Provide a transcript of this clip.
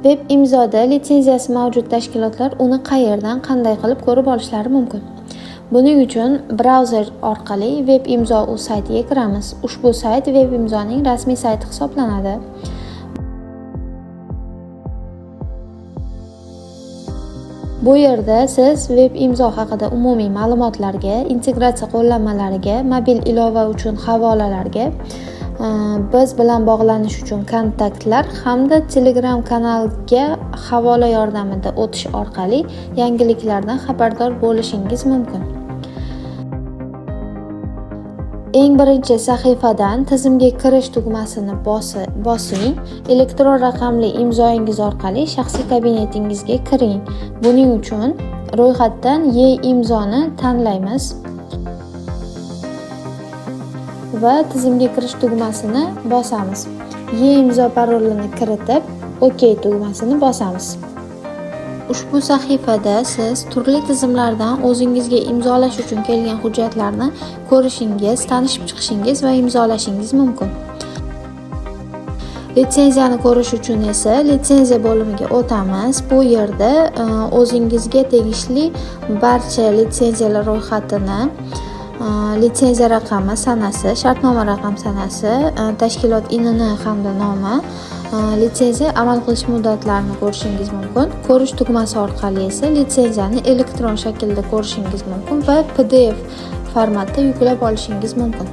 Web imzoda litsenziyasi mavjud tashkilotlar uni qayerdan, qanday qilib ko'rib olishlari mumkin? Buning uchun brauzer orqali Web imzo.uz saytiga kiramiz. Ushbu sayt Web imzoning rasmiy sayti hisoblanadi. Bu yerda siz Web imzo haqida umumiy ma'lumotlarga, integratsiya qo'llanmalariga, mobil ilova uchun havolalarga, biz bilan bog'lanish uchun kontaktlar hamda Telegram kanalga havola yordamida o'tish orqali yangiliklardan xabardor bo'lishingiz mumkin. Eng birinchi sahifadan tizimga kirish tugmasini bosing. Elektron raqamli imzoingiz orqali shaxsiy kabinetingizga kiring. Buning uchun ro'yxatdan e-imzoni tanlaymiz va tizimga kirish tugmasini bosamiz. E-imzo parolini kiritib, OK tugmasini bosamiz. Ushbu sahifada siz turli tizimlardan o'zingizga imzolash uchun kelgan hujjatlarni ko'rishingiz, tanishib chiqishingiz va imzolashingiz mumkin. Litsenziyani ko'rish uchun esa litsenziya bo'limiga o'tamiz. Bu yerda o'zingizga tegishli barcha litsenziyalar ro'yxatini, litsenziya raqami sanasi, shartnoma raqam sanasi, tashkilot INN hamda nomi, litsenziya amal qilish muddatlarini ko'rishingiz mumkin. Ko'rish tugmasi orqali esa litsenziyani elektron shaklda ko'rishingiz mumkin va PDF formatda yuklab olishingiz mumkin.